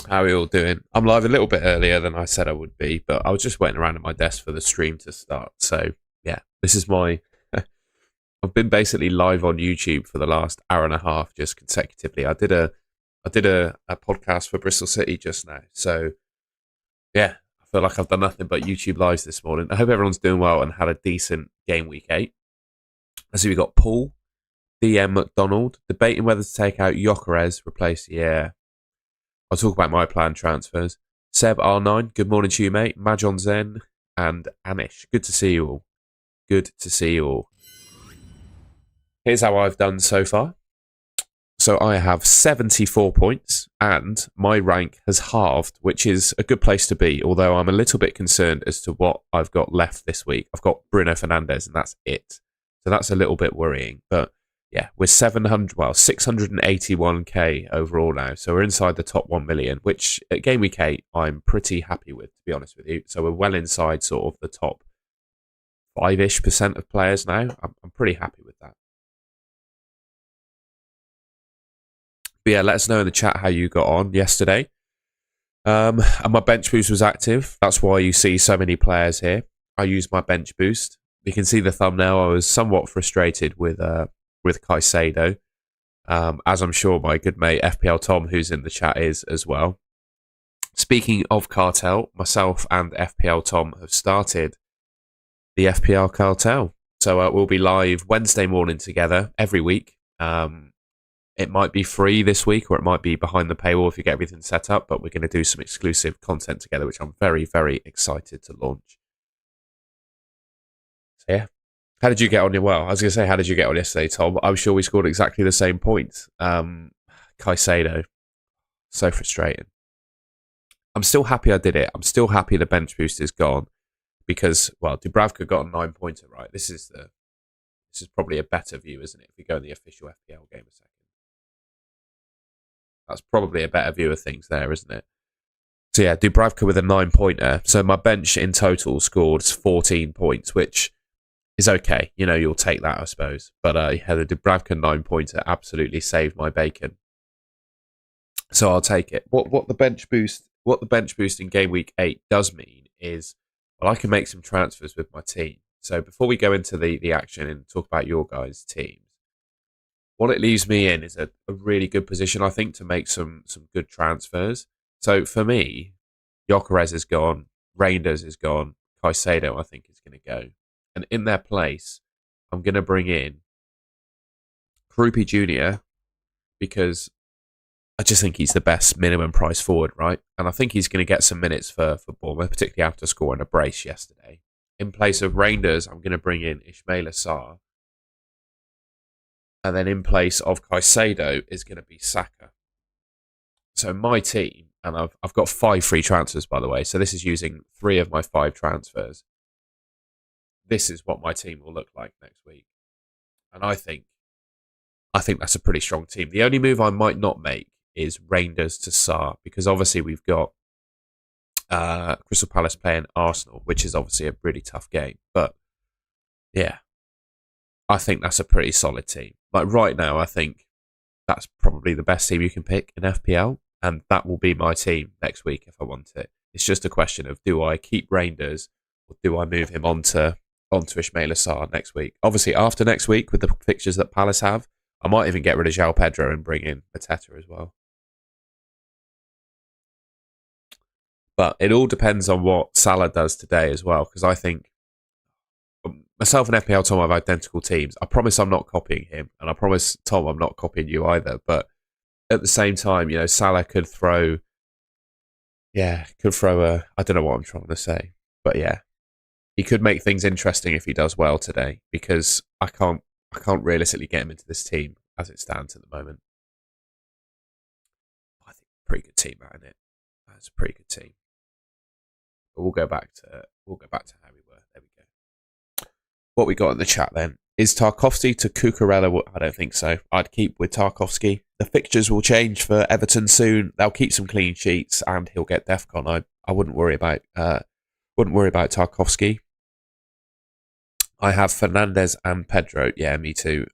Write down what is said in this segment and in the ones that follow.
How are we all doing? I'm live a little bit earlier than I said I would be, but I was just waiting around at my desk for the stream to start. So, yeah, this is my. I've been basically live on YouTube for the last hour and a half just consecutively. I did a podcast for Bristol City just now. So, yeah, I feel like I've done nothing but YouTube lives this morning. I hope everyone's doing well and had a decent game week 8. I see we got Paul, DM McDonald, debating whether to take out Jokeres, replace, yeah. I'll talk about my planned transfers. Seb R9, good morning to you, mate. Majon Zen and Anish. Good to see you all. Good to see you all. Here's how I've done so far. So I have 74 points and my rank has halved, which is a good place to be, although I'm a little bit concerned as to what I've got left this week. I've got Bruno Fernandes and that's it. So that's a little bit worrying, but yeah, we're 681k overall now. So we're inside the top 1 million, which at Game Week 8, I'm pretty happy with, to be honest with you. So we're well inside sort of the top 5-ish% of players now. I'm pretty happy with that. But yeah, let us know in the chat how you got on yesterday. And my bench boost was active. That's why you see so many players here. I used my bench boost. You can see the thumbnail. I was somewhat frustrated with Caicedo, as I'm sure my good mate FPL Tom, who's in the chat, is as well. Speaking of Cartel, myself and FPL Tom have started the FPL Cartel. So we'll be live Wednesday morning together every week. It might be free this week or it might be behind the paywall if you get everything set up, but we're going to do some exclusive content together, which I'm very, very excited to launch. So yeah. How did you get on? Well, I was going to say, how did you get on yesterday, Tom? I'm sure we scored exactly the same point. Caicedo, so frustrating. I'm still happy I did it. I'm still happy the bench boost is gone because, well, Dubravka got a 9-pointer, right? This is probably a better view, isn't it? If we go in the official FPL game a second, that's probably a better view of things there, isn't it? So yeah, Dubravka with a 9-pointer. So my bench in total scored 14 points, which is okay. You know, you'll take that, I suppose. But yeah, the Dubravka 9-pointer absolutely saved my bacon. So I'll take it. What the bench boost in Game Week 8 does mean is, well, I can make some transfers with my team. So before we go into the action and talk about your guys' teams, what it leaves me in is a really good position, I think, to make some good transfers. So for me, Jokeres is gone, Reinders is gone, Caicedo I think is going to go. And in their place, I'm going to bring in Krupi Jr. because I just think he's the best minimum price forward, right? And I think he's going to get some minutes for Bournemouth, particularly after scoring a brace yesterday. In place of Reinders, I'm going to bring in Ismaila Sarr. And then in place of Caicedo is going to be Saka. So my team, and I've got 5 free transfers, by the way. So this is using 3 of my 5 transfers. This is what my team will look like next week. And I think that's a pretty strong team. The only move I might not make is Reinders to Sarr, because obviously we've got Crystal Palace playing Arsenal, which is obviously a really tough game. But yeah, I think that's a pretty solid team. Like right now, I think that's probably the best team you can pick in FPL, and that will be my team next week if I want it. It's just a question of, do I keep Reinders or do I move him onto Ismaila Sarr next week? Obviously, after next week, with the fixtures that Palace have, I might even get rid of João Pedro and bring in Mateta as well. But it all depends on what Salah does today as well, because I think myself and FPL Tom have identical teams. I promise I'm not copying him, and I promise, Tom, I'm not copying you either. But at the same time, you know, Salah could throw a, I don't know what I'm trying to say, but yeah, he could make things interesting if he does well today, because I can't realistically get him into this team as it stands at the moment. I think pretty good team, isn't it? That's a pretty good team. But we'll go back to how we were. There we go. What we got in the chat then is Tarkowski to Cucurella. I don't think so. I'd keep with Tarkowski. The fixtures will change for Everton soon. They'll keep some clean sheets, and he'll get DEFCON. I wouldn't worry about Tarkowski. I have Fernandes and Pedro. Yeah, me too.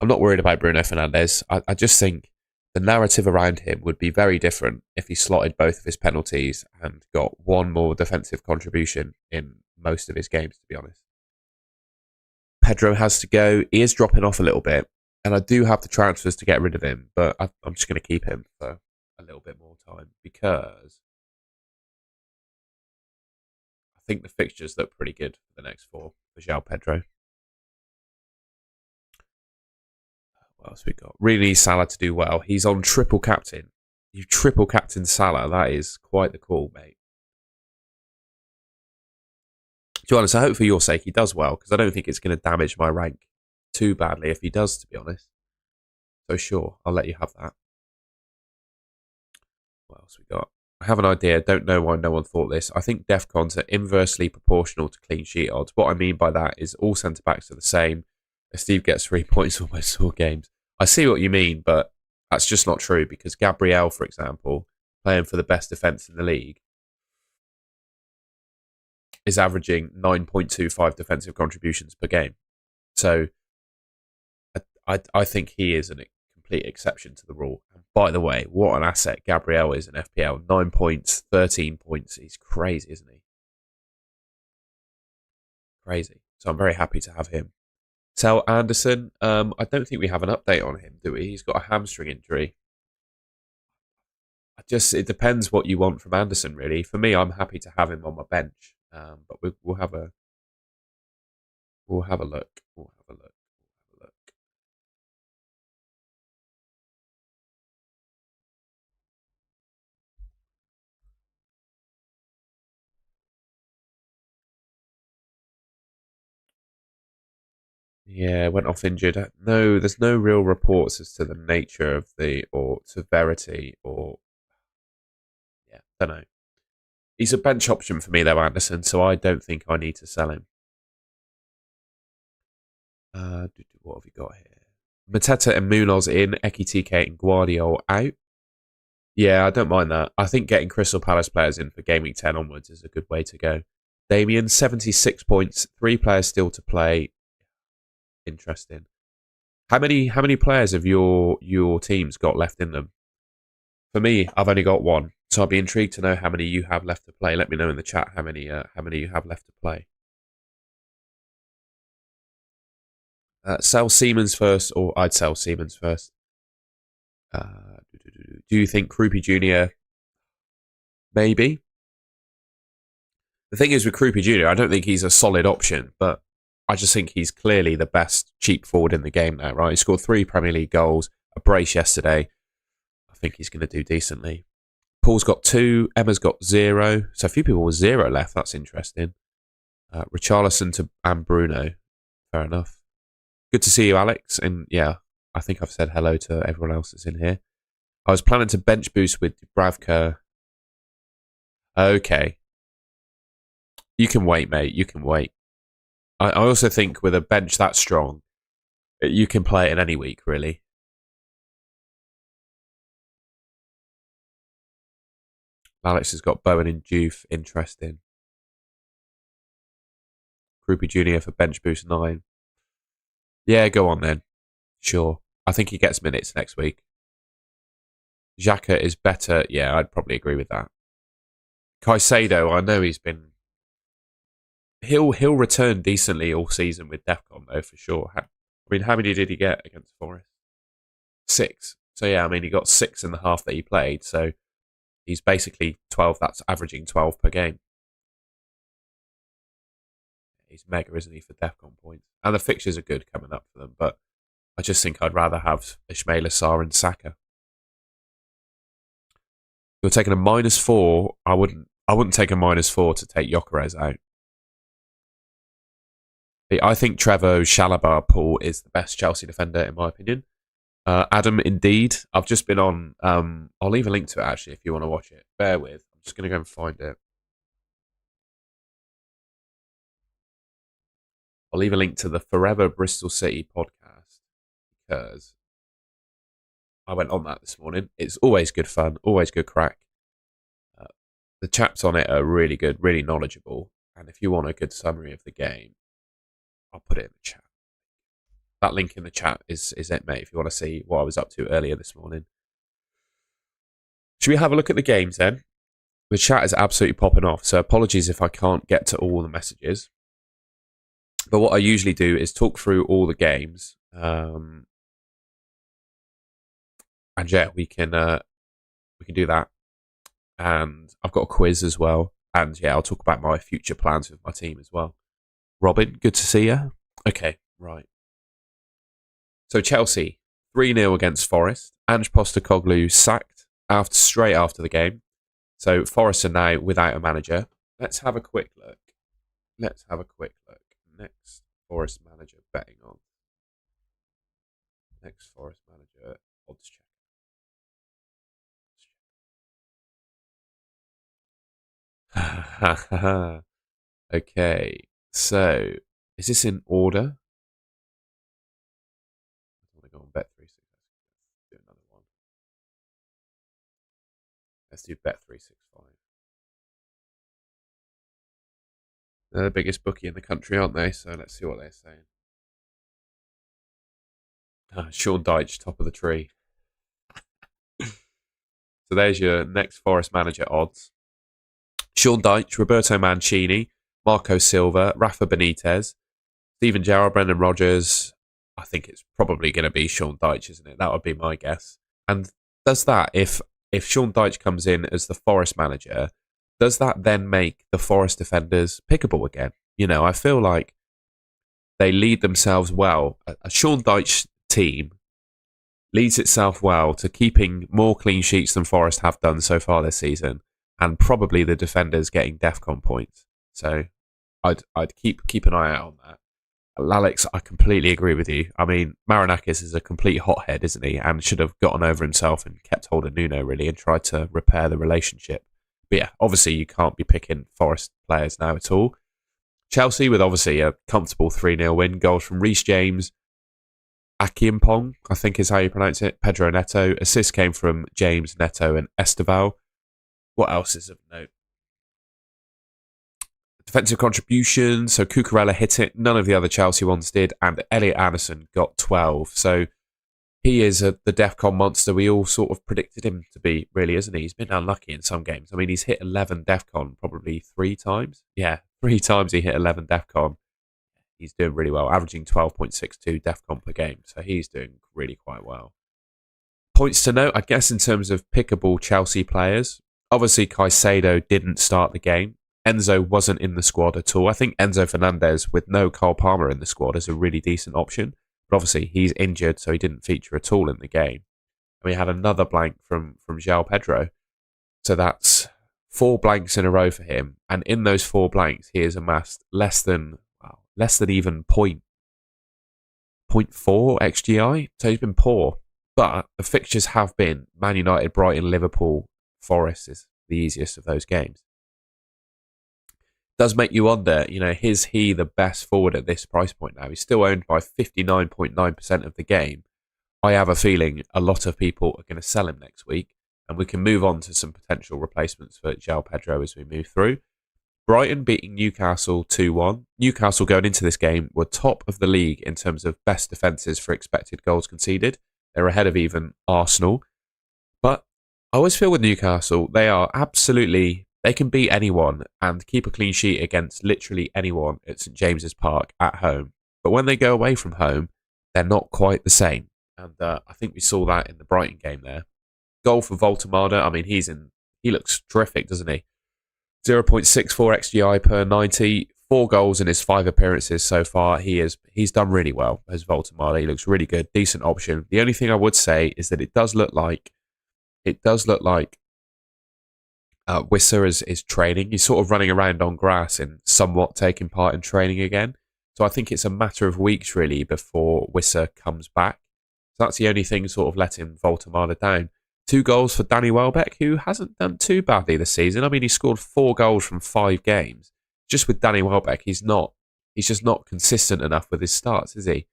I'm not worried about Bruno Fernandes. I just think the narrative around him would be very different if he slotted both of his penalties and got one more defensive contribution in most of his games, to be honest. Pedro has to go. He is dropping off a little bit, and I do have the transfers to get rid of him, but I'm just going to keep him for a little bit more time because I think the fixtures look pretty good for the next four for João Pedro. What else we got? Really need Salah to do well. He's on triple captain. You triple captain Salah. That is quite the call, mate. To be honest, I hope for your sake he does well because I don't think it's going to damage my rank too badly if he does, to be honest. So sure, I'll let you have that. What else we got? I have an idea. Don't know why no one thought this. I think DEFCONs are inversely proportional to clean sheet odds. What I mean by that is all centre-backs are the same. Steve gets 3 points almost all games. I see what you mean, but that's just not true because Gabriel, for example, playing for the best defence in the league, is averaging 9.25 defensive contributions per game. So I think he is a complete exception to the rule. And by the way, what an asset Gabriel is in FPL. 9 points, 13 points. He's crazy, isn't he? Crazy. So I'm very happy to have him. Sal Anderson, I don't think we have an update on him, do we? He's got a hamstring injury. It depends what you want from Anderson, really. For me, I'm happy to have him on my bench, but we'll have a look. We'll have a look. Yeah, went off injured. No, there's no real reports as to the nature of or severity or yeah, don't know. He's a bench option for me though, Anderson, so I don't think I need to sell him. What have we got here? Mateta and Munoz in, Ekitike and Guardiola out. Yeah, I don't mind that. I think getting Crystal Palace players in for Game Week 10 onwards is a good way to go. Damien, 76 points, 3 players still to play. Interesting. How many players have your teams got left in them? For me, I've only got one, so I'd be intrigued to know how many you have left to play. Let me know in the chat how many you have left to play. Sell Siemens first, or I'd sell Siemens first. Do you think Krupi Jr. maybe? The thing is with Krupi Jr., I don't think he's a solid option, but I just think he's clearly the best cheap forward in the game now, right? He scored 3 Premier League goals, a brace yesterday. I think he's going to do decently. Paul's got 2, Emma's got 0. So a few people with 0 left. That's interesting. Richarlison and Bruno. Fair enough. Good to see you, Alex. And yeah, I think I've said hello to everyone else that's in here. I was planning to bench boost with Dubravka. Okay. You can wait, mate. You can wait. I also think with a bench that strong, you can play it in any week, really. Alex has got Bowen and Juve. Interesting. Krupi Jr. for bench boost 9. Yeah, go on then. Sure. I think he gets minutes next week. Xhaka is better. Yeah, I'd probably agree with that. Caicedo, I know he's been... He'll return decently all season with Defcon, though, for sure. I mean, how many did he get against Forest? 6. So, yeah, I mean, he got 6 in the half that he played. So, he's basically 12. That's averaging 12 per game. He's mega, isn't he, for Defcon points? And the fixtures are good coming up for them. But I just think I'd rather have Ismail Assar and Saka. You're taking a -4. I wouldn't take a -4 to take Gyökeres out. I think Trevoh Chalobah Paul is the best Chelsea defender in my opinion. Adam, indeed. I've just been on. I'll leave a link to it actually if you want to watch it. Bear with. I'm just going to go and find it. I'll leave a link to the Forever Bristol City podcast because I went on that this morning. It's always good fun, always good crack. The chaps on it are really good, really knowledgeable. And if you want a good summary of the game, I'll put it in the chat. That link in the chat is it, mate, if you want to see what I was up to earlier this morning. Should we have a look at the games then? The chat is absolutely popping off, so apologies if I can't get to all the messages. But what I usually do is talk through all the games. And yeah, we can do that. And I've got a quiz as well. And yeah, I'll talk about my future plans with my team as well. Robin, good to see you. Okay, right. So Chelsea, 3-0 against Forest. Ange Postecoglou sacked straight after the game. So Forest are now without a manager. Let's have a quick look. Next Forest manager betting on. Next Forest manager odds check. Okay, so is this in order? I want to go on Bet365. Do another one. Let's do Bet365. They're the biggest bookie in the country, aren't they? So let's see what they're saying. Sean Dyche, top of the tree. So there's your next Forest manager odds. Sean Dyche, Roberto Mancini, Marco Silva, Rafa Benitez, Steven Gerrard, Brendan Rodgers. I think it's probably going to be Sean Dyche, isn't it? That would be my guess. And does that, if Sean Dyche comes in as the Forest manager, does that then make the Forest defenders pickable again? You know, I feel like they lead themselves well. A Sean Dyche team leads itself well to keeping more clean sheets than Forest have done so far this season, and probably the defenders getting DEFCON points. So I'd keep an eye out on that. Alex, I completely agree with you. I mean, Marinakis is a complete hothead, isn't he? And should have gotten over himself and kept hold of Nuno, really, and tried to repair the relationship. But yeah, obviously you can't be picking Forest players now at all. Chelsea with obviously a comfortable 3-0 win. Goals from Reece James, Akimpong, I think is how you pronounce it, Pedro Neto. Assists came from James, Neto and Esteval. What else is of note? Defensive contribution, so Cucurella hit it. None of the other Chelsea ones did. And Elliot Anderson got 12. So he is the DEFCON monster we all sort of predicted him to be, really, isn't he? He's been unlucky in some games. I mean, he's hit 11 DEFCON probably 3 times. Yeah, 3 times he hit 11 DEFCON. He's doing really well, averaging 12.62 DEFCON per game. So he's doing really quite well. Points to note, I guess, in terms of pickable Chelsea players. Obviously, Caicedo didn't start the game. Enzo wasn't in the squad at all. I think Enzo Fernandez, with no Cole Palmer in the squad, is a really decent option. But obviously, he's injured, so he didn't feature at all in the game. And we had another blank from João Pedro. So that's 4 blanks in a row for him. And in those 4 blanks, he has amassed less than even 0.4 XGI. So he's been poor. But the fixtures have been Man United, Brighton, Liverpool, Forest is the easiest of those games. Does make you wonder, you know, is he the best forward at this price point now? He's still owned by 59.9% of the game. I have a feeling a lot of people are going to sell him next week, and we can move on to some potential replacements for João Pedro as we move through. Brighton beating Newcastle 2-1. Newcastle going into this game were top of the league in terms of best defences for expected goals conceded. They're ahead of even Arsenal. But I always feel with Newcastle, they can beat anyone and keep a clean sheet against literally anyone at St James's Park at home. But when they go away from home, they're not quite the same. And I think we saw that in the Brighton game there. Goal for Voltemada. I mean, he looks terrific, doesn't he? 0.64 XGI per 90. 4 goals in his 5 appearances so far. He's done really well as Voltemada. He looks really good. Decent option. The only thing I would say is that it does look like Wissa is training. He's sort of running around on grass and somewhat taking part in training again. So I think it's a matter of weeks, really, before Wissa comes back. So that's the only thing sort of letting Voltemada down. 2 goals for Danny Welbeck, who hasn't done too badly this season. I mean, he scored 4 goals from 5 games. Just with Danny Welbeck, he's just not consistent enough with his starts, is he?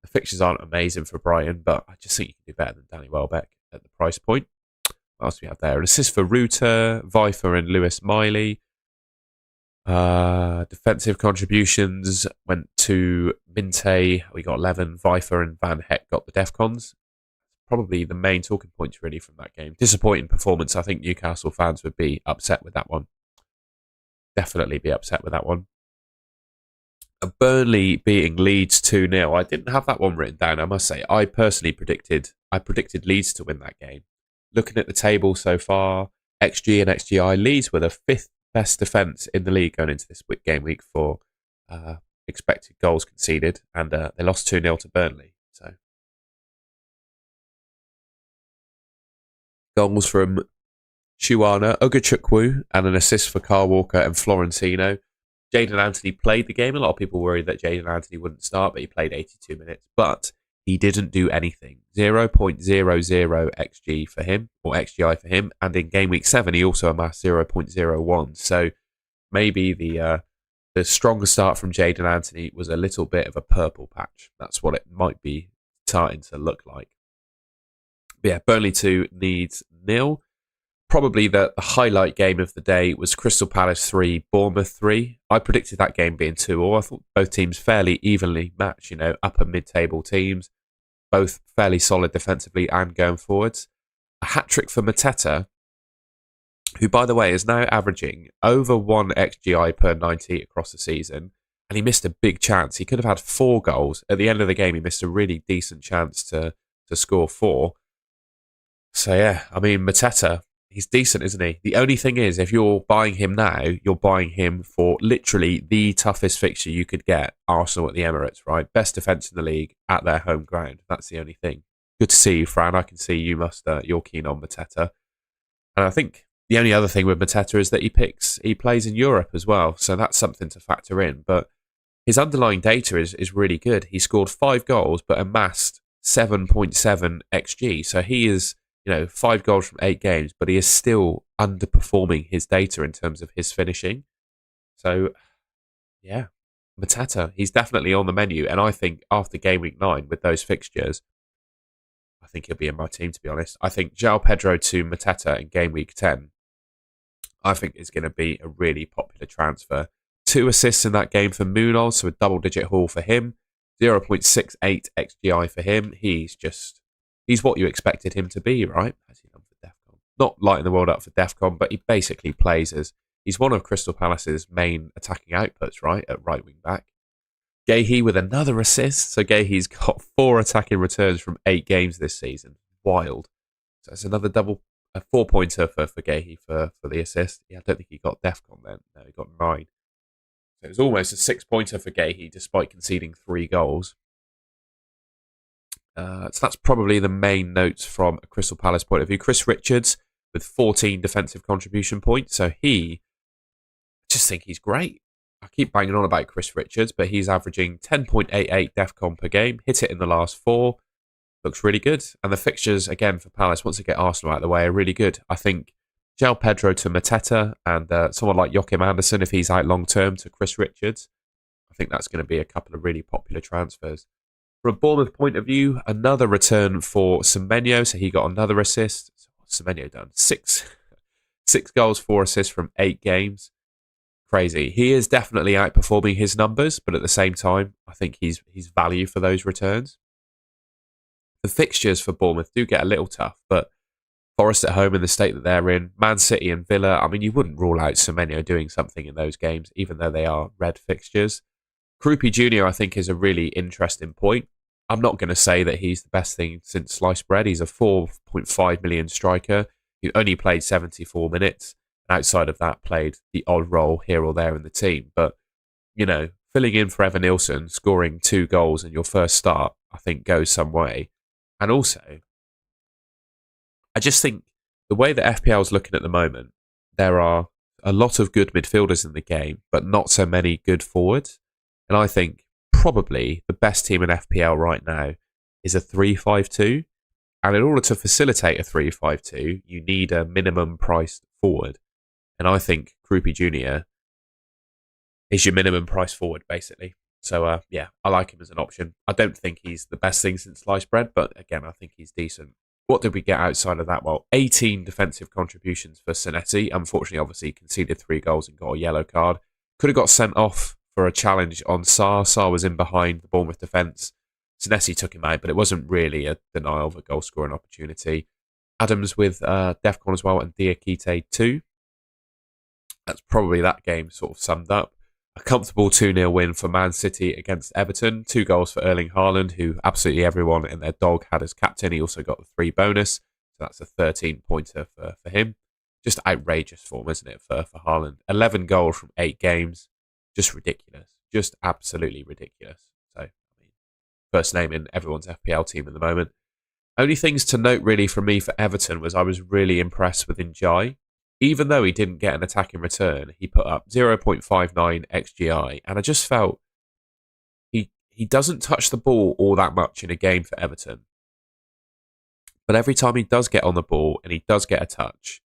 The fixtures aren't amazing for Brighton, but I just think you can do better than Danny Welbeck at the price point. What else do we have there? An assist for Ruter, Vifer and Lewis Miley. Defensive contributions went to Minte. We got 11. Vifer and Van Heck got the DEFCONs. probably the main talking points really from that game. Disappointing performance. I think Newcastle fans would be upset with that one. Definitely be upset with that one. Burnley beating Leeds 2-0. I didn't have that one written down, I must say. I personally predicted Leeds to win that game. Looking at the table so far, XG and XGI, Leeds were the 5th best defence in the league going into this game week for expected goals conceded, and they lost 2-0 to Burnley. So goals from Shuana Ugachukwu and an assist for Kyle Walker and Florentino. Jadon Anthony played the game. A lot of people worried that Jadon Anthony wouldn't start, but he played 82 minutes. But he didn't do anything. 0.00 XG for him, or XGI for him. And in game week 7, he also amassed 0.01. So maybe the stronger start from Jadon Anthony was a little bit of a purple patch. That's what it might be starting to look like. But yeah, Burnley 2, Leeds 0. Probably the highlight game of the day was Crystal Palace 3, Bournemouth 3. I predicted that game being 2-2. I thought both teams fairly evenly matched, upper mid-table teams, both fairly solid defensively and going forwards. A hat-trick for Mateta, who, by the way, is now averaging over 1 XGI per 90 across the season, and he missed a big chance. He could have had 4 goals. At the end of the game, he missed a really decent chance to score 4. So, yeah, I mean, Mateta, he's decent, isn't he? The only thing is, if you're buying him now, you're buying him for literally the toughest fixture you could get, Arsenal at the Emirates, right? Best defence in the league at their home ground. That's the only thing. Good to see you, Fran. I can see you're keen on Mateta. And I think the only other thing with Mateta is that he plays in Europe as well, so that's something to factor in. But his underlying data is really good. He scored 5 goals, but amassed 7.7 XG. So he is 5 goals from 8 games, but he is still underperforming his data in terms of his finishing. So, yeah, Mateta, he's definitely on the menu. And I think after game week 9 with those fixtures, I think he'll be in my team, to be honest. I think João Pedro to Mateta in game week 10, I think is going to be a really popular transfer. 2 assists in that game for Munoz, so a double-digit haul for him. 0.68 XGI for him. He's what you expected him to be, right? As he done for DEFCON. Not lighting the world up for DEFCON, but he basically plays as he's one of Crystal Palace's main attacking outputs, right? At right wing back. Gahey with another assist. So Gahey's got 4 attacking returns from 8 games this season. Wild. So it's another a 4-pointer for Gahey for the assist. Yeah, I don't think he got DEFCON then. No, he got 9. So it was almost a 6-pointer for Gahey despite conceding 3 goals. So that's probably the main notes from a Crystal Palace point of view. Chris Richards with 14 defensive contribution points. So I just think he's great. I keep banging on about Chris Richards, but he's averaging 10.88 DEFCON per game. Hit it in the last 4. Looks really good. And the fixtures, again, for Palace, once they get Arsenal out of the way, are really good. I think João Pedro to Mateta and someone like Joachim Andersen, if he's out long-term, to Chris Richards. I think that's going to be a couple of really popular transfers. From a Bournemouth point of view, another return for Semenyo, so he got another assist. So what's Semenyo done? 6 goals, 4 assists from 8 games. Crazy. He is definitely outperforming his numbers, but at the same time, I think he's value for those returns. The fixtures for Bournemouth do get a little tough, but Forest at home in the state that they're in, Man City and Villa, I mean, you wouldn't rule out Semenyo doing something in those games, even though they are red fixtures. Krupi Jr., I think, is a really interesting point. I'm not going to say that he's the best thing since sliced bread. He's a 4.5 million striker who only played 74 minutes. Outside of that, played the odd role here or there in the team. But, filling in for Evan Nilsson, scoring 2 goals in your first start, I think goes some way. And also, I just think the way that FPL is looking at the moment, there are a lot of good midfielders in the game, but not so many good forwards. And I think probably the best team in FPL right now is a 3-5-2. And in order to facilitate a 3-5-2, you need a minimum priced forward. And I think Krupi Jr. is your minimum price forward, basically. So, I like him as an option. I don't think he's the best thing since sliced bread, but again, I think he's decent. What did we get outside of that? Well, 18 defensive contributions for Senesi. Unfortunately, obviously, conceded 3 goals and got a yellow card. Could have got sent off for a challenge on Sarr. Sarr was in behind the Bournemouth defence. Senesi took him out, but it wasn't really a denial of a goal scoring opportunity. Adams with Defcon as well, and Diakite 2. That's probably that game sort of summed up. A comfortable 2-0 win for Man City against Everton. 2 goals for Erling Haaland, who absolutely everyone in their dog had as captain. He also got the 3 bonus. So that's a 13-pointer for him. Just outrageous form, isn't it, for Haaland? 11 goals from 8 games. Just ridiculous. Just absolutely ridiculous. So, I mean, first name in everyone's FPL team at the moment. Only things to note really for me for Everton was I was really impressed with Njai. Even though he didn't get an attack in return, he put up 0.59 XGI, and I just felt he doesn't touch the ball all that much in a game for Everton. But every time he does get on the ball and he does get a touch,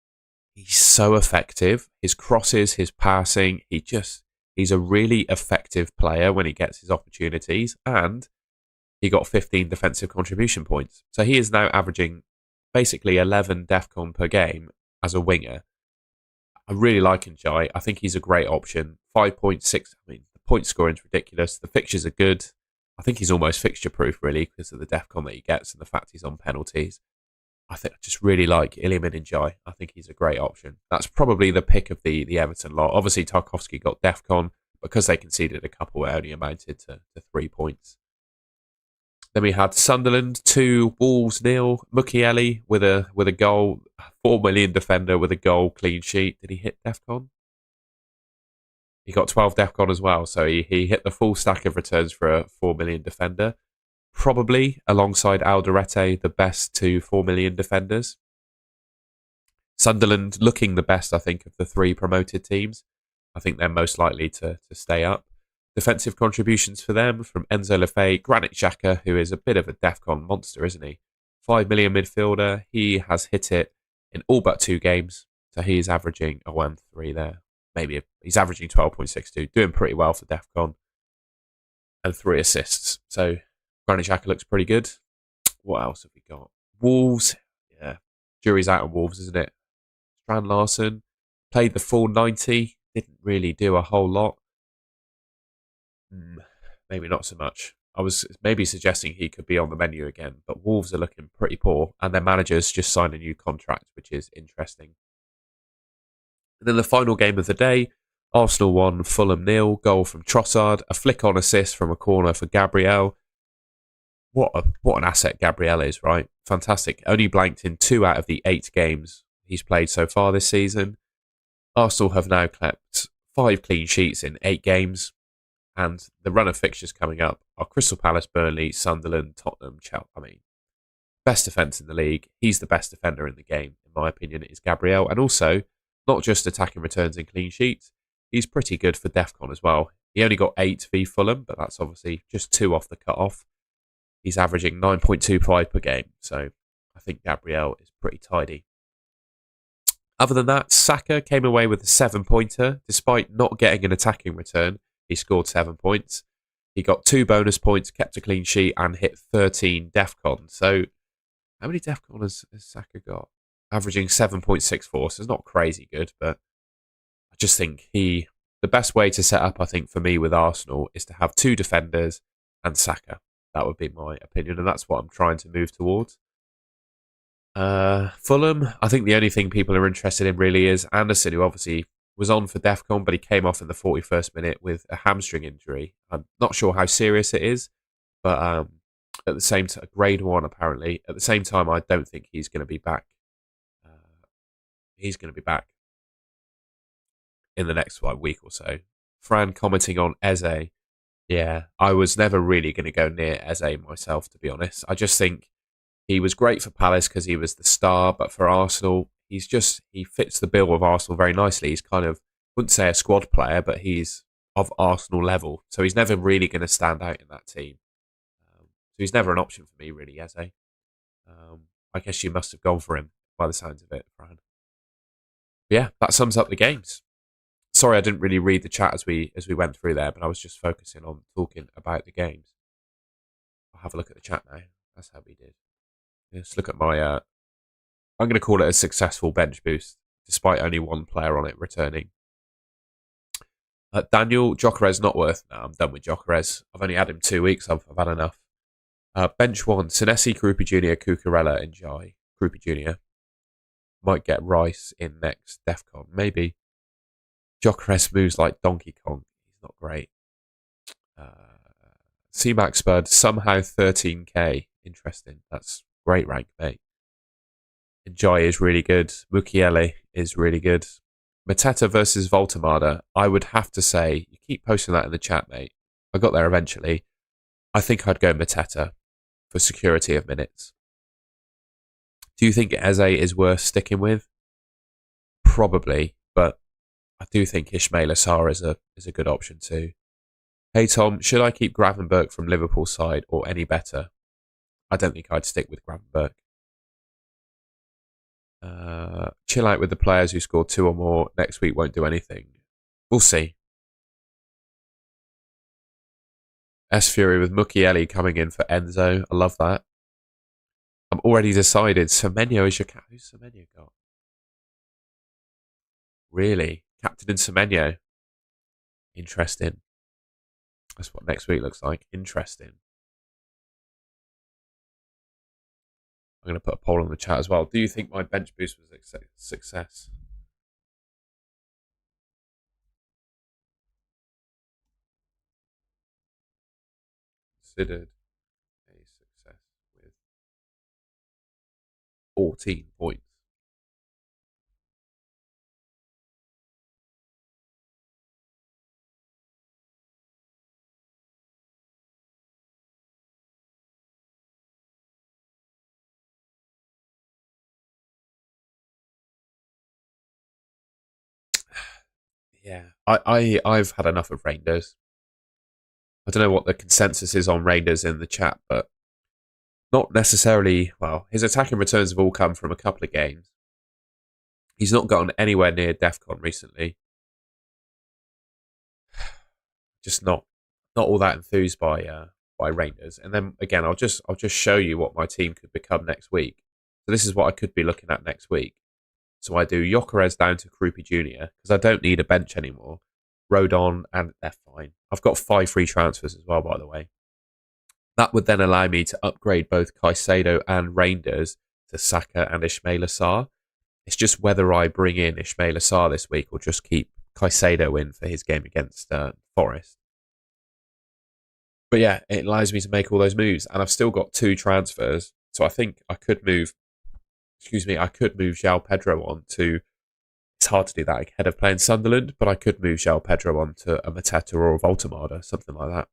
he's so effective. His crosses, his passing, he's a really effective player when he gets his opportunities, and he got 15 defensive contribution points. So he is now averaging basically 11 DEFCON per game as a winger. I really like Njai. I think he's a great option. 5.6. I mean, the point scoring is ridiculous. The fixtures are good. I think he's almost fixture proof, really, because of the DEFCON that he gets and the fact he's on penalties. I just really like Iliman Njai. I think he's a great option. That's probably the pick of the Everton lot. Obviously, Tarkowski got DEFCON because they conceded a couple. It only amounted to 3 points. Then we had Sunderland 2, Wolves 0. Mukiele with a goal, 4 million defender with a goal, clean sheet. Did he hit DEFCON? He got 12 DEFCON as well, so he hit the full stack of returns for a 4 million defender. Probably, alongside Alderete, the best 2 4 million defenders. Sunderland looking the best, I think, of the 3 promoted teams. I think they're most likely to stay up. Defensive contributions for them from Enzo Lefebvre, Granit Xhaka, who is a bit of a DEFCON monster, isn't he? 5 million midfielder. He has hit it in all but 2 games. So he is averaging a 1-3 there. Maybe he's averaging 12.62, doing pretty well for DEFCON. And 3 assists. So Granit Xhaka looks pretty good. What else have we got? Wolves. Yeah, jury's out on Wolves, isn't it? Strand Larson played the full 90. Didn't really do a whole lot. Maybe not so much. I was maybe suggesting he could be on the menu again, but Wolves are looking pretty poor, and their managers just signed a new contract, which is interesting. And then the final game of the day, Arsenal 1, Fulham 0, goal from Trossard, a flick-on assist from a corner for Gabriel. What an asset Gabriel is, right? Fantastic. Only blanked in 2 out of the 8 games he's played so far this season. Arsenal have now kept 5 clean sheets in 8 games. And the run of fixtures coming up are Crystal Palace, Burnley, Sunderland, Tottenham, Chelsea. I mean, best defence in the league. He's the best defender in the game, in my opinion, is Gabriel. And also, not just attacking returns and clean sheets, he's pretty good for DEFCON as well. He only got 8 v Fulham, but that's obviously just 2 off the cut-off. He's averaging 9.25 per game. So I think Gabriel is pretty tidy. Other than that, Saka came away with a 7-pointer, despite not getting an attacking return. He scored 7 points. He got 2 bonus points, kept a clean sheet, and hit 13 DEFCON. So, how many DEFCON has Saka got? Averaging 7.64, so it's not crazy good, but I just think the best way to set up, I think, for me with Arsenal is to have 2 defenders and Saka. That would be my opinion, and that's what I'm trying to move towards. Fulham, I think the only thing people are interested in really is Anderson, who obviously was on for DEFCON, but he came off in the 41st minute with a hamstring injury. I'm not sure how serious it is, but at the same time, grade 1 apparently. At the same time, I don't think he's going to be back. He's going to be back in the next week or so. Fran commenting on Eze. Yeah, I was never really going to go near Eze myself, to be honest. I just think he was great for Palace because he was the star, but for Arsenal, he fits the bill of Arsenal very nicely. He's kind of, wouldn't say a squad player, but he's of Arsenal level. So he's never really going to stand out in that team. So he's never an option for me, really, Eze. I guess you must have gone for him by the sounds of it, Fran. But yeah, that sums up the games. Sorry, I didn't really read the chat as we went through there, but I was just focusing on talking about the games. I'll have a look at the chat now. That's how we did. Let's look at my... I'm going to call it a successful bench boost, despite only 1 player on it returning. Daniel, Jokeres not worth. No, I'm done with Jokeres. I've only had him 2 weeks. I've had enough. Bench one, Senesi, Krupa Jr., Cucurella, and Jai. Krupa Jr. Might get Rice in next DEFCON. Maybe. Jokeres moves like Donkey Kong. He's not great. C-Max Spud, somehow 13k. Interesting. That's great rank, mate. And Jai is really good. Mukiele is really good. Mateta versus Voltamada. I would have to say, you keep posting that in the chat, mate. I got there eventually. I think I'd go Mateta for security of minutes. Do you think Eze is worth sticking with? Probably, but I do think Ismail Assar is a good option too. Hey Tom, should I keep Gravenberg from Liverpool side or any better? I don't think I'd stick with Gravenberg. Chill out with the players who scored 2 or more. Next week won't do anything. We'll see. S Fury with Mukiele coming in for Enzo. I love that. I'm already decided. Semenyo is your cat. Who's Semenyo got? Really? Captain in Semenyo. Interesting. That's what next week looks like. Interesting. I'm going to put a poll in the chat as well. Do you think my bench boost was a success? Considered a success with 14 points. Yeah, I've had enough of Rangers. I don't know what the consensus is on Rangers in the chat, but not necessarily. Well, his attacking returns have all come from a couple of games. He's not gotten anywhere near DEFCON recently. Just not all that enthused by Rangers. And then again, I'll just show you what my team could become next week. So this is what I could be looking at next week. So I do Jokeres down to Krupi Jr. because I don't need a bench anymore. Rodon, and they're fine. I've got 5 free transfers as well, by the way. That would then allow me to upgrade both Caicedo and Reinders to Saka and Ismail Assar. It's just whether I bring in Ismail Assar this week or just keep Caicedo in for his game against Forest. But yeah, it allows me to make all those moves, and I've still got 2 transfers. So I think I could move. I could move João Pedro on to. It's hard to do that ahead of playing Sunderland, but I could move João Pedro on to a Mateta or a Voltamada, something like that.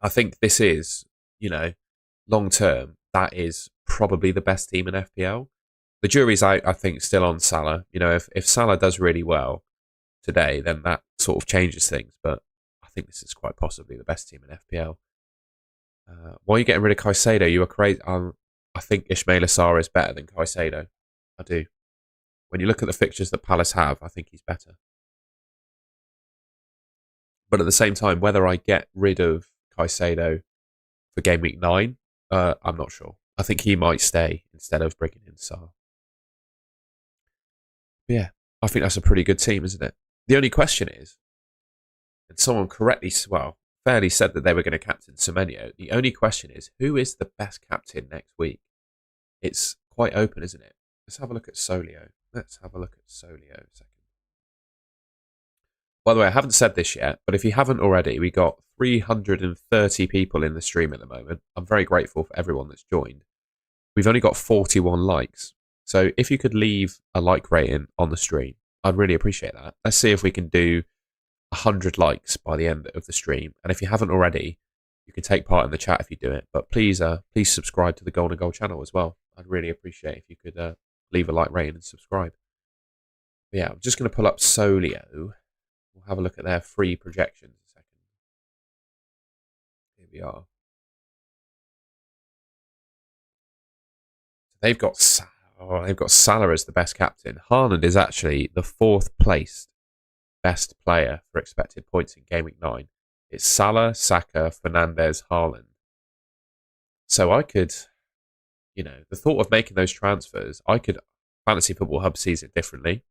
I think this is, long term, that is probably the best team in FPL. The jury's out, I think, still on Salah. If Salah does really well today, then that sort of changes things. But I think this is quite possibly the best team in FPL. Why are you getting rid of Caicedo? You are crazy. I think Ismail Assar is better than Caicedo. I do. When you look at the fixtures that Palace have, I think he's better. But at the same time, whether I get rid of Caicedo for game week 9, I'm not sure. I think he might stay instead of bringing in Sarr. But yeah, I think that's a pretty good team, isn't it? The only question is, and someone fairly said that they were going to captain Semenyo. The only question is, who is the best captain next week? It's quite open, isn't it? Let's have a look at Solio. A second. By the way, I haven't said this yet, but if you haven't already, we got 330 people in the stream at the moment. I'm very grateful for everyone that's joined. We've only got 41 likes. So if you could leave a like rating on the stream, I'd really appreciate that. Let's see if we can do 100 likes by the end of the stream. And if you haven't already, you can take part in the chat if you do it. But please subscribe to the Golden Goal channel as well. I'd really appreciate if you could leave a like rating and subscribe. But yeah, I'm just going to pull up Solio. We'll have a look at their free projections a second. Here we are. They've got Salah as the best captain. Haaland is actually the 4th placed best player for expected points in Game Week 9. It's Salah, Saka, Fernandes, Haaland. So I could, the thought of making those transfers, I could, Fantasy Football Hub sees it differently.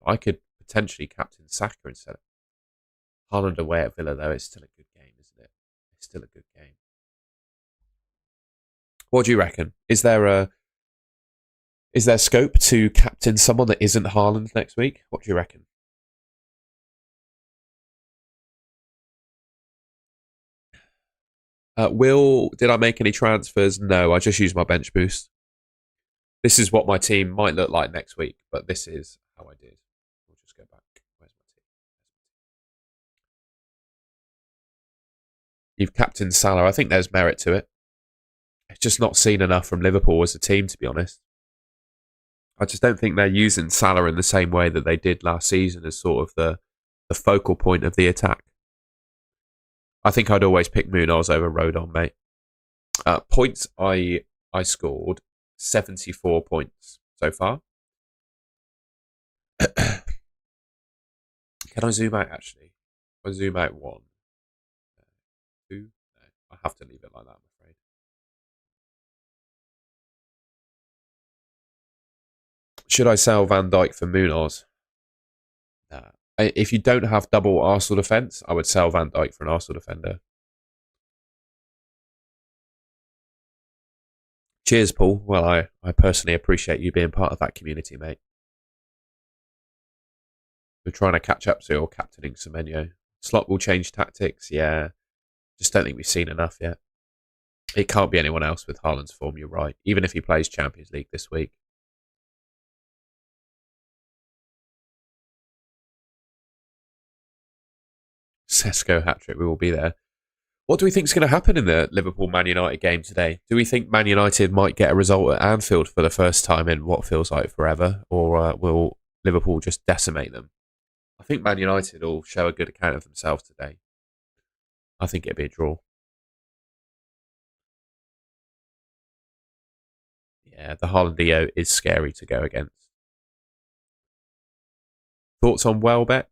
I could potentially captain Saka instead of Haaland away at Villa, though. It's still a good game, isn't it? It's still a good game. What do you reckon? Is there scope to captain someone that isn't Haaland next week? What do you reckon? Did I make any transfers? No, I just used my bench boost. This is what my team might look like next week, but this is how I did. We'll just go back. Where's my team? You've captained Salah. I think there's merit to it. It's just not seen enough from Liverpool as a team, to be honest. I just don't think they're using Salah in the same way that they did last season as sort of the focal point of the attack. I think I'd always pick Munoz over Rodon, mate. Points, I scored 74 points so far. Can I zoom out, actually? If I zoom out one, two, no, I have to leave it like that, I'm afraid. Should I sell Van Dijk for Munoz? Nah. If you don't have double Arsenal defence, I would sell Van Dijk for an Arsenal defender. Cheers, Paul. Well, I personally appreciate you being part of that community, mate. We're trying to catch up to your captaining Semenyo. Slot will change tactics, yeah. Just don't think we've seen enough yet. It can't be anyone else with Haaland's form, you're right. Even if he plays Champions League this week. Sesko hat-trick, we will be there. What do we think is going to happen in the Liverpool-Man United game today? Do we think Man United might get a result at Anfield for the first time in what feels like forever? Or will Liverpool just decimate them? I think Man United will show a good account of themselves today. I think it'd be a draw. Yeah, the Haaland is scary to go against. Thoughts on Welbeck?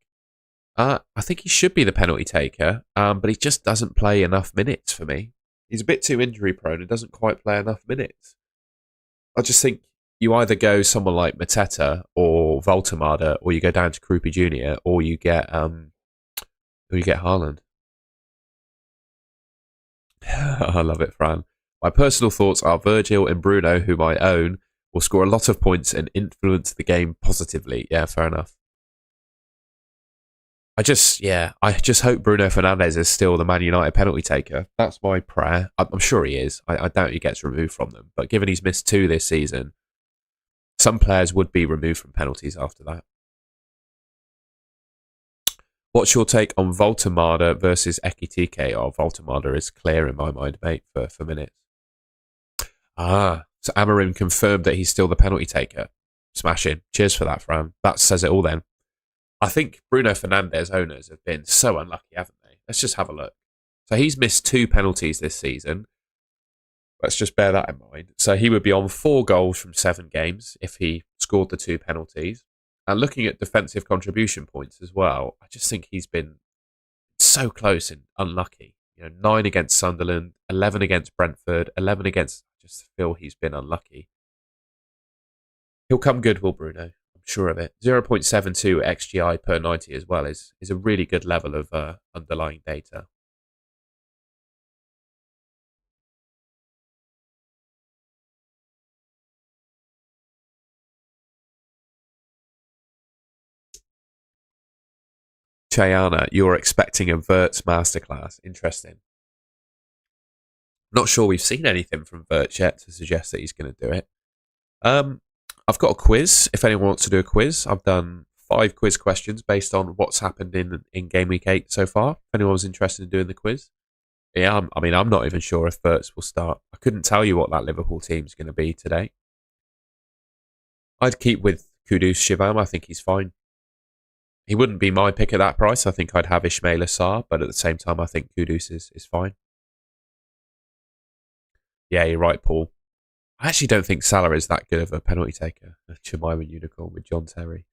I think he should be the penalty taker, but he just doesn't play enough minutes for me. He's a bit too injury prone and doesn't quite play enough minutes. I just think you either go someone like Mateta or Voltemada, or you go down to Krupi Jr., or you get Haaland. I love it, Fran. My personal thoughts are Virgil and Bruno, whom I own, will score a lot of points and influence the game positively. Yeah, fair enough. I just hope Bruno Fernandes is still the Man United penalty taker. That's my prayer. I'm sure he is. I doubt he gets removed from them. But given he's missed 2 this season, some players would be removed from penalties after that. What's your take on Voltemada versus Ekitike? Oh, Voltemada is clear in my mind, mate, for minutes. So Amarim confirmed that he's still the penalty taker. Smashing. Cheers for that, Fran. That says it all then. I think Bruno Fernandes owners have been so unlucky, haven't they? Let's just have a look. So he's missed 2 penalties this season. Let's just bear that in mind. So he would be on 4 goals from 7 games if he scored the 2 penalties. And looking at defensive contribution points as well, I just think he's been so close and unlucky. 9 against Sunderland, 11 against Brentford, 11 against... I just feel he's been unlucky. He'll come good, will Bruno? I'm sure of it. 0.72 XGI per 90 as well is a really good level of underlying data. Chayana, you're expecting a Verts masterclass. Interesting. Not sure we've seen anything from Verts yet to suggest that he's going to do it. I've got a quiz. If anyone wants to do a quiz, I've done 5 quiz questions based on what's happened in Game Week 8 so far. If anyone was interested in doing the quiz. Yeah, I'm not even sure if Verts will start. I couldn't tell you what that Liverpool team's going to be today. I'd keep with Kudus Shivam. I think he's fine. He wouldn't be my pick at that price. I think I'd have Ismail Assar, but at the same time, I think Kudus is fine. Yeah, you're right, Paul. I actually don't think Salah is that good of a penalty taker. Jemima Unicorn with John Terry.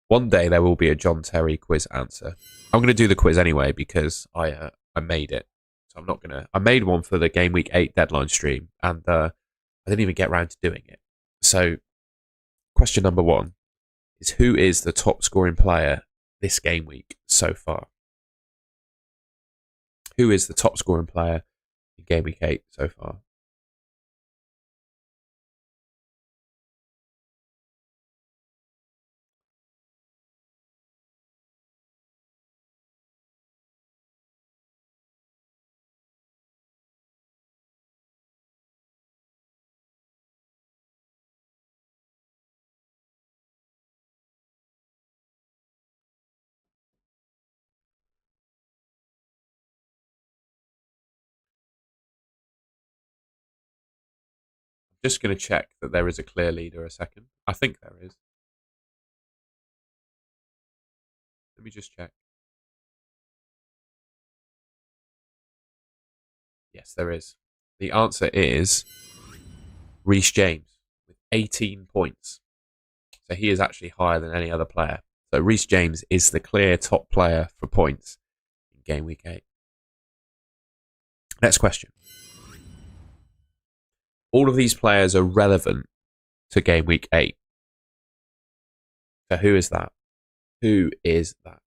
One day there will be a John Terry quiz answer. I'm going to do the quiz anyway because I made it. So I'm not going to... I made one for the Game Week 8 deadline stream and I didn't even get around to doing it. So question number 1 is who is the top scoring player this game week so far? Who is the top scoring player in Game Week 8 so far? Just going to check that there is a clear leader a second. I think there is. Let me just check. Yes, there is. The answer is Reece James with 18 points. So he is actually higher than any other player. So Reece James is the clear top player for points in Game Week 8. Next question. All of these players are relevant to Game Week 8. So who is that? Who is that?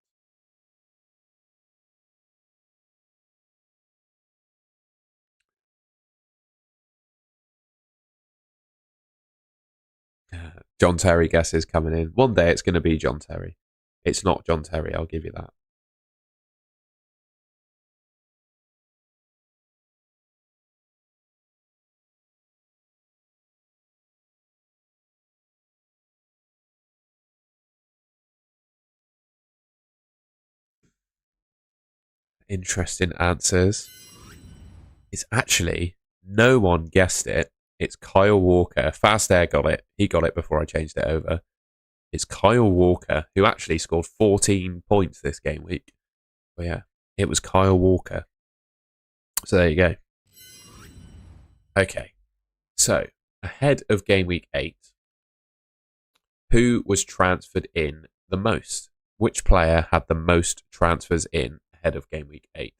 John Terry guesses coming in. One day it's going to be John Terry. It's not John Terry, I'll give you that. Interesting answers. It's actually, no one guessed it. It's Kyle Walker. Fast Air got it. He got it before I changed it over. It's Kyle Walker, who actually scored 14 points this game week. But yeah, it was Kyle Walker. So there you go. Okay. So, ahead of Game Week 8, who was transferred in the most? Which player had the most transfers in ahead of Game Week 8?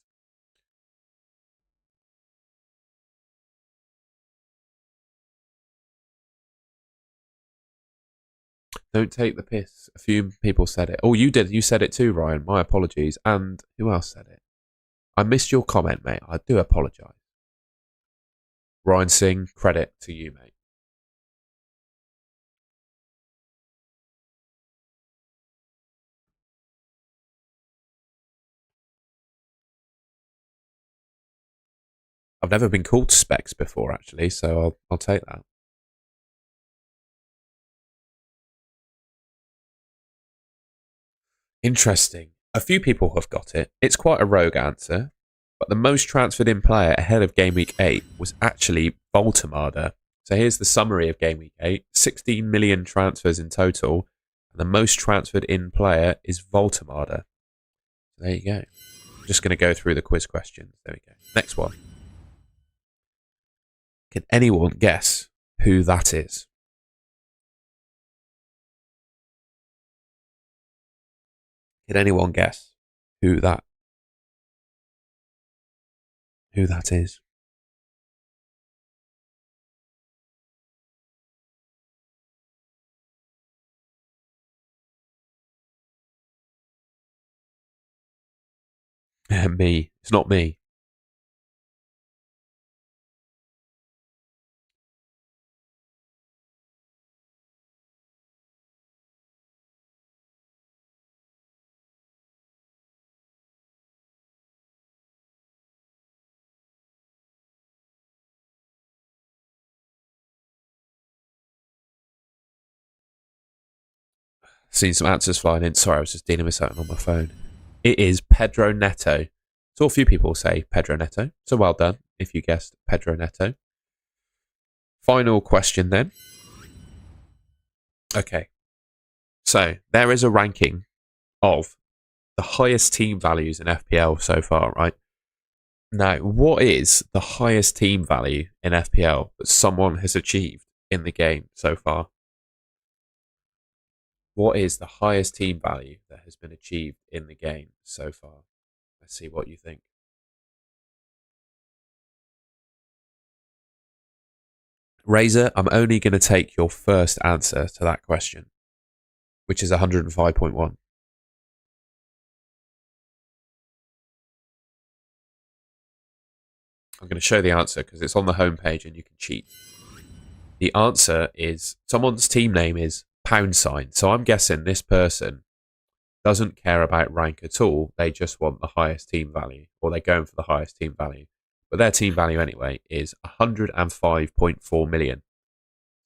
Don't take the piss. A few people said it. Oh, you did. You said it too, Ryan. My apologies. And who else said it? I missed your comment, mate. I do apologise. Ryan Singh, credit to you, mate. I've never been called Specs before, actually, so I'll take that. Interesting. A few people have got it. It's quite a rogue answer, but the most transferred in player ahead of Game Week 8 was actually Voltemada. So here's the summary of Game Week 8. 16 million transfers in total, and the most transferred in player is Voltemada. There you go. I'm just going to go through the quiz questions. There we go. Next one. Can anyone guess who that is? Can anyone guess who that is? Me. It's not me. Seen some answers flying in. Sorry, I was just dealing with something on my phone. It is Pedro Neto. So a few people say Pedro Neto. So well done if you guessed Pedro Neto. Final question then. Okay. So there is a ranking of the highest team values in FPL so far, right? Now, what is the highest team value in FPL that someone has achieved in the game so far? What is the highest team value that has been achieved in the game so far? Let's see what you think. Razor, I'm only going to take your first answer to that question, which is 105.1. I'm going to show the answer because it's on the homepage and you can cheat. The answer is someone's team name is £. So I'm guessing this person doesn't care about rank at all. They just want the highest team value, or they're going for the highest team value. But their team value anyway is 105.4 million.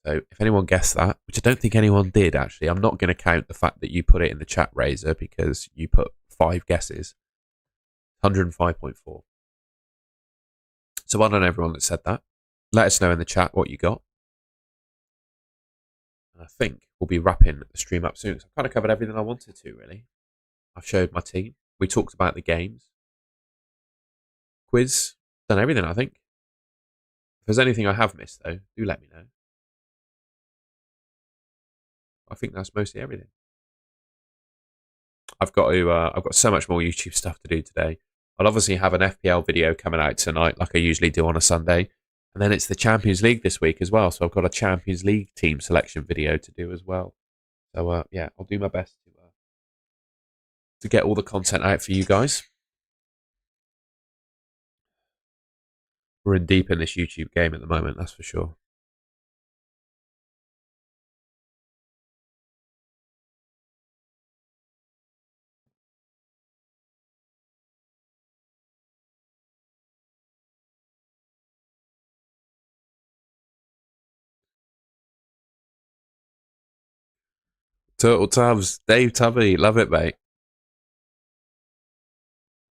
So if anyone guessed that, which I don't think anyone did actually, I'm not going to count the fact that you put it in the chat, Razor, because you put 5 guesses. 105.4. So well done everyone that said that. Let us know in the chat what you got. I think we'll be wrapping the stream up soon. So I've kind of covered everything I wanted to, really. I've showed my team. We talked about the games. Quiz. Done everything, I think. If there's anything I have missed, though, do let me know. I think that's mostly everything. I've got so much more YouTube stuff to do today. I'll obviously have an FPL video coming out tonight, like I usually do on a Sunday. And then it's the Champions League this week as well. So I've got a Champions League team selection video to do as well. So, yeah, I'll do my best to get all the content out for you guys. We're in deep in this YouTube game at the moment, that's for sure. Turtle Tubs, Dave Tubby, love it, mate.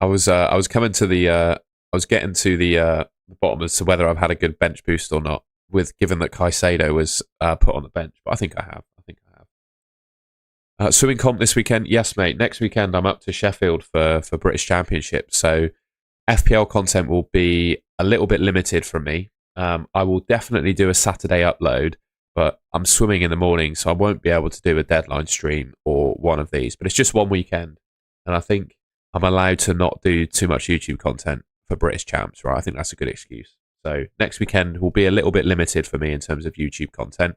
I was coming to I was getting to the bottom as to whether I've had a good bench boost or not. With given that Caicedo was put on the bench, but I think I have. Swimming comp this weekend, yes, mate. Next weekend I'm up to Sheffield for British Championship, so FPL content will be a little bit limited from me. I will definitely do a Saturday upload, but I'm swimming in the morning, so I won't be able to do a deadline stream or one of these. But it's just one weekend, and I think I'm allowed to not do too much YouTube content for British Champs, right? I think that's a good excuse. So next weekend will be a little bit limited for me in terms of YouTube content,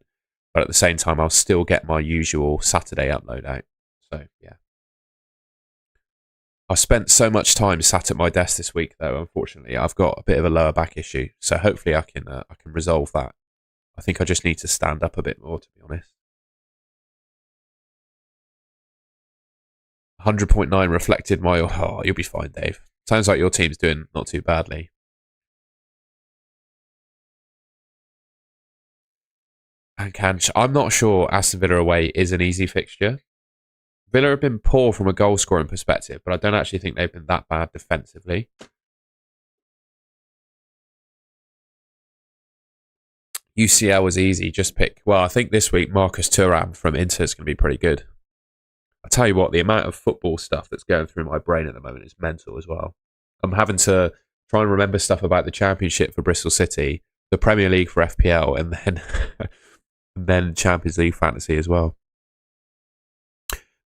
but at the same time, I'll still get my usual Saturday upload out. So, yeah. I've spent so much time sat at my desk this week, though. Unfortunately, I've got a bit of a lower back issue, so hopefully I can resolve that. I think I just need to stand up a bit more, to be honest. 100.9 reflected my. Oh, you'll be fine, Dave. Sounds like your team's doing not too badly. And I'm not sure Aston Villa away is an easy fixture. Villa have been poor from a goal scoring perspective, but I don't actually think they've been that bad defensively. UCL was easy. Just pick. Well, I think this week Marcus Thuram from Inter is going to be pretty good. I tell you what, the amount of football stuff that's going through my brain at the moment is mental as well. I'm having to try and remember stuff about the Championship for Bristol City, the Premier League for FPL, and then and then Champions League fantasy as well.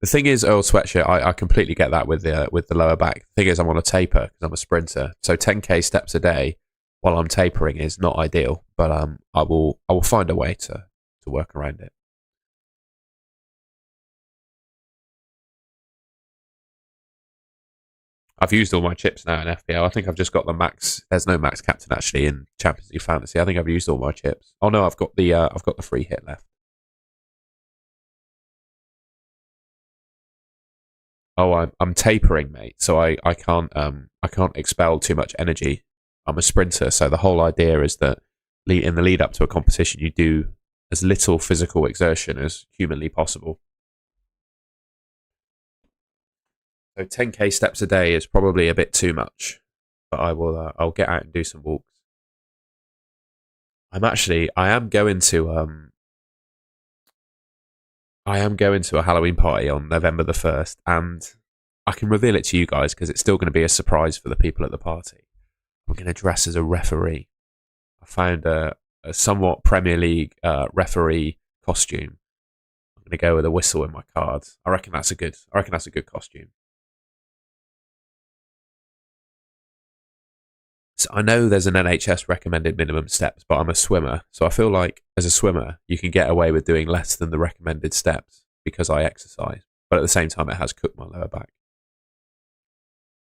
The thing is, Earl Sweatshirt, I completely get that with the lower back. The thing is, I'm on a taper because I'm a sprinter, so 10k steps a day while I'm tapering is not ideal. But I will find a way to work around it. I've used all my chips now in FPL. I think I've just got the max. There's no max captain actually in Champions League fantasy. I think I've used all my chips. Oh no, I've got the free hit left. Oh, I'm tapering, mate. So I can't expel too much energy. I'm a sprinter, so the whole idea is that in the lead up to a competition, you do as little physical exertion as humanly possible. So 10k steps a day is probably a bit too much, but I'll get out and do some walks. I am going to a Halloween party on November the 1st, and I can reveal it to you guys because it's still going to be a surprise for the people at the party. I'm going to dress as a referee. I found a somewhat Premier League referee costume. I'm going to go with a whistle in my cards. I reckon that's a good costume. So I know there's an NHS recommended minimum steps, but I'm a swimmer. So I feel like as a swimmer, you can get away with doing less than the recommended steps because I exercise. But at the same time, it has cooked my lower back.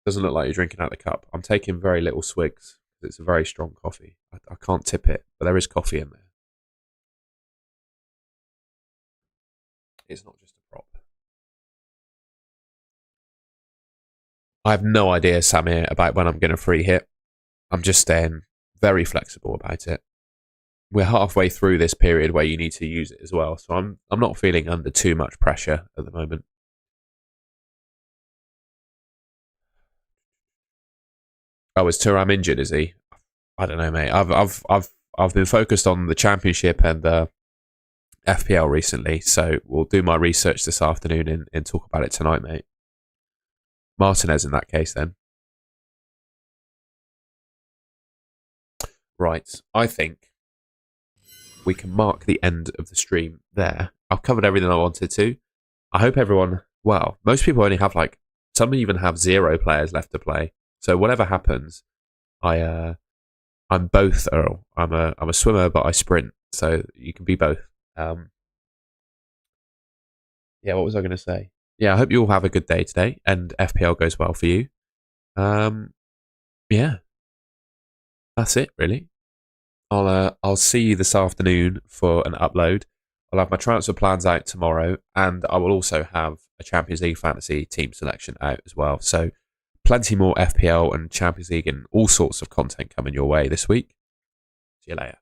Doesn't look like you're drinking out of the cup. I'm taking very little swigs because it's a very strong coffee. I can't tip it, but there is coffee in there. It's not just a prop. I have no idea, Samir, about when I'm going to free hit. I'm just staying very flexible about it. We're halfway through this period where you need to use it as well, so I'm not feeling under too much pressure at the moment. Oh, is Thuram injured? Is he? I don't know, mate. I've been focused on the championship and FPL recently, so we'll do my research this afternoon and talk about it tonight, mate. Martinez in that case, then. Right, I think we can mark the end of the stream there. I've covered everything I wanted to. I hope everyone, well, most people only have some even have 0 players left to play. So whatever happens, I'm both Earl. I'm a swimmer, but I sprint. So you can be both. Yeah, what was I going to say? Yeah, I hope you all have a good day today and FPL goes well for you. Yeah, that's it really. I'll see you this afternoon for an upload. I'll have my transfer plans out tomorrow, and I will also have a Champions League fantasy team selection out as well. So plenty more FPL and Champions League and all sorts of content coming your way this week. See you later.